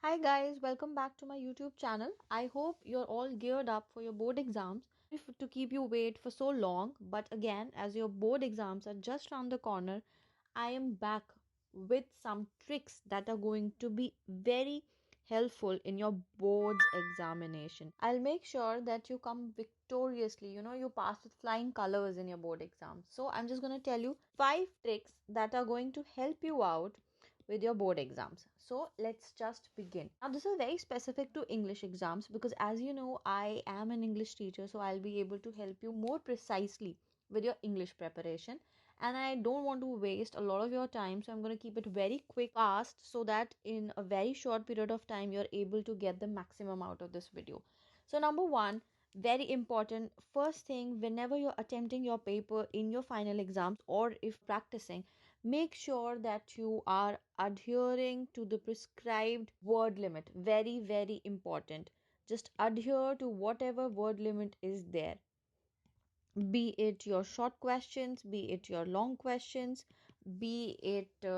Hi guys, welcome back to my YouTube channel. I hope you're all geared up for your board exams. If to keep you wait for so long, but again, as your board exams are just around the corner, I am back with some tricks that are going to be very helpful in your board's examination. I'll make sure that you come victoriously, you pass with flying colors in your board exam. So I'm just going to tell you 5 tricks that are going to help you out with your board exams. So let's just begin. Now, this is very specific to English exams because, as you know, I am an English teacher, so I'll be able to help you more precisely with your English preparation. And I don't want to waste a lot of your time, so I'm going to keep it very quick, fast, so that in a very short period of time, you're able to get the maximum out of this video. So, number one, very important first thing whenever you're attempting your paper in your final exams or if practicing, make sure that you are adhering to the prescribed word limit. Very, very important. Just adhere to whatever word limit is there, be it your short questions, be it your long questions, be it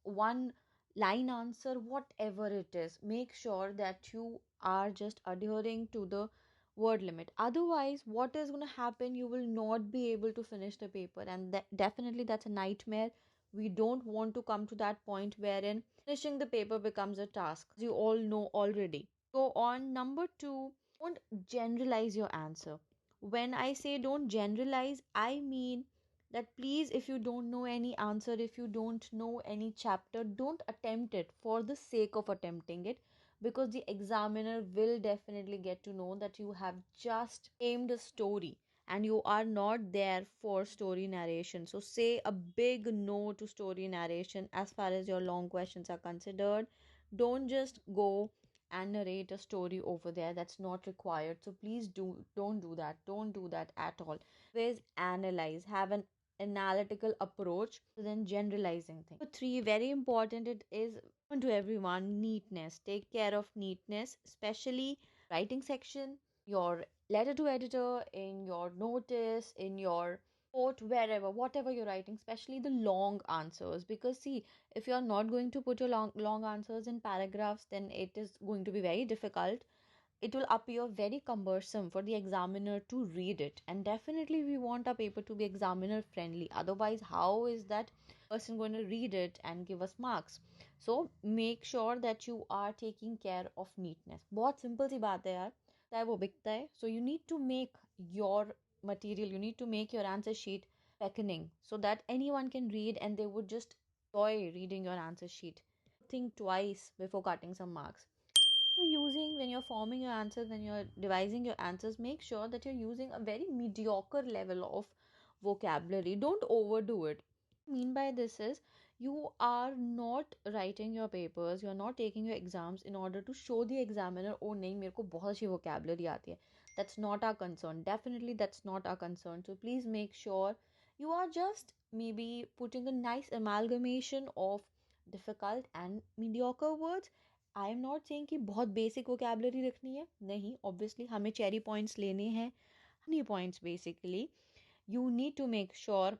one line answer, whatever it is. Make sure that you are just adhering to the word limit. Otherwise, what is going to happen, you will not be able to finish the paper, and that definitely that's a nightmare. We don't want to come to that point wherein finishing the paper becomes a task, as you all know already. Go on. Number 2, don't generalize your answer. When I say don't generalize, I mean that please, if you don't know any answer, if you don't know any chapter, don't attempt it for the sake of attempting it, because the examiner will definitely get to know that you have just aimed a story and you are not there for story narration. So say a big no to story narration as far as your long questions are considered. Don't just go and narrate a story over there. That's not required. So please don't do that at all. Always analyze, have an analytical approach than generalizing things. Number 3, very important, it is to everyone, neatness. Take care of neatness, especially writing section, your letter to editor, in your notice, in your quote, wherever, whatever you're writing, especially the long answers. Because see, if you're not going to put your long answers in paragraphs, then it is going to be very difficult. It will appear very cumbersome for the examiner to read it, and definitely we want our paper to be examiner friendly. Otherwise, how is that person going to read it and give us marks? So make sure that you are taking care of neatness. बहुत simple सी बात है यार, चाहे वो बिकता है. So you need to make your material, you need to make your answer sheet beckoning so that anyone can read and they would just enjoy reading your answer sheet. Think twice before cutting some marks. When you're forming your answers, when you're devising your answers, make sure that you're using a very mediocre level of vocabulary. Don't overdo it. What I mean by this is, you are not writing your papers, you're not taking your exams in order to show the examiner, oh nahi, mere ko bahut अच्छी vocabulary aati hai. That's not our concern. Definitely that's not our concern. So please make sure you are just maybe putting a nice amalgamation of difficult and mediocre words. I am not saying कि बहुत basic vocabulary रखनी है, नहीं. Obviously हमें cherry points लेने हैं, honey points. Basically you need to make sure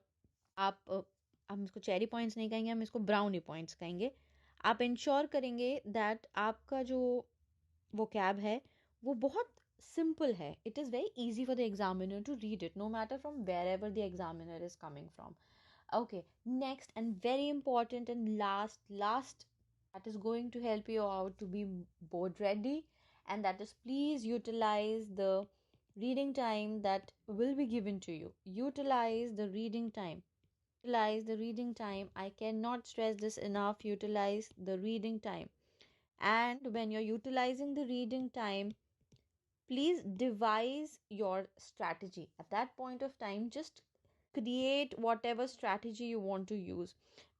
आप हम इसको चेरी पॉइंट्स नहीं कहेंगे, हम इसको ब्राउनी पॉइंट्स कहेंगे. आप इंश्योर करेंगे दैट आपका जो वोकैब है वो बहुत सिंपल है. It is very easy for the examiner to read it, no matter from wherever the examiner is coming from. Okay, next and very important and last that is going to help you out to be board ready, and that is, please utilize the reading time that will be given to you. Utilize the reading time. Utilize the reading time. I cannot stress this enough. Utilize the reading time. And when you're utilizing the reading time, please devise your strategy. At that point of time, just create whatever strategy you want to use.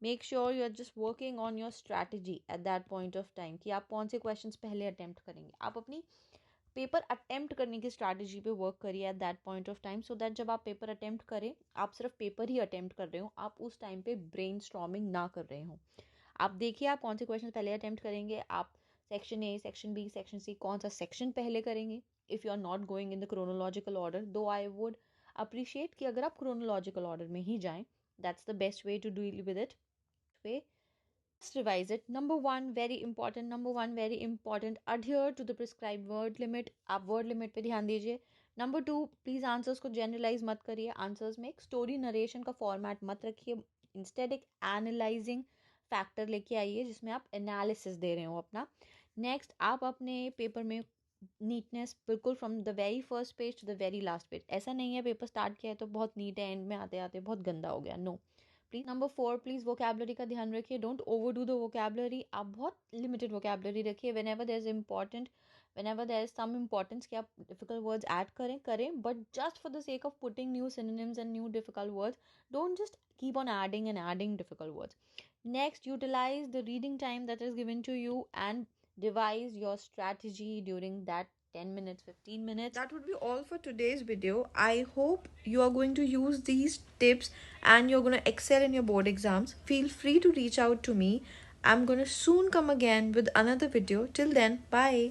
Make sure you're just working on your strategy at that point of time कि आप कौन से questions पहले attempt करेंगे. आप अपनी paper attempt करने की स्ट्रैटेजी पे वर्क करिए at that point of time, so that जब आप पेपर अटेम्प्ट करें, आप सिर्फ पेपर ही अटेम्प्ट कर रहे हो, आप उस टाइम पे ब्रेन स्टॉर्मिंग ना कर रहे हो. आप देखिए आप कौन से क्वेश्चन पहले अटेम्प्ट करेंगे, आप section A, section B, section C, कौन सा सेक्शन पहले करेंगे. If you are not going in the chronological order, though I would appreciate कि अगर आप क्रोनोलॉजिकल ऑर्डर में ही जाएं, that's the best way to deal with it. Way Let's revise it. Number one, very important. Number one, very important. Adhere to the prescribed word limit. आप word limit पे ध्यान दीजिए. Number two, please answers को generalize मत करिए. Answers में एक story narration का format मत रखिए. Instead एक analyzing factor लेके आइए जिसमें आप analysis दे रहे हो अपना. Next, आप अपने पेपर में नीटनेस बिल्कुल from the very first page to the very last page. ऐसा नहीं है पेपर स्टार्ट किया है तो बहुत नीट है, एंड में आते आते बहुत गंदा हो गया. No please. Number four, please vocabulary का ध्यान रखिए. Don't overdo the vocabulary. आप बहुत लिमिटेड वोकैबुलरी रखिए. Whenever there is important, whenever there is some importance कि आप डिफिकल्ट वर्ड्स ऐड करें करें, but just for the sake of putting new synonyms and new difficult words, don't just keep on adding and adding difficult words. Next, utilize the reading time that is given to you and devise your strategy during that 10 minutes, 15 minutes. That would be all for today's video. I hope you are going to use these tips and you're going to excel in your board exams. Feel free to reach out to me. I'm going to soon come again with another video. Till then, bye.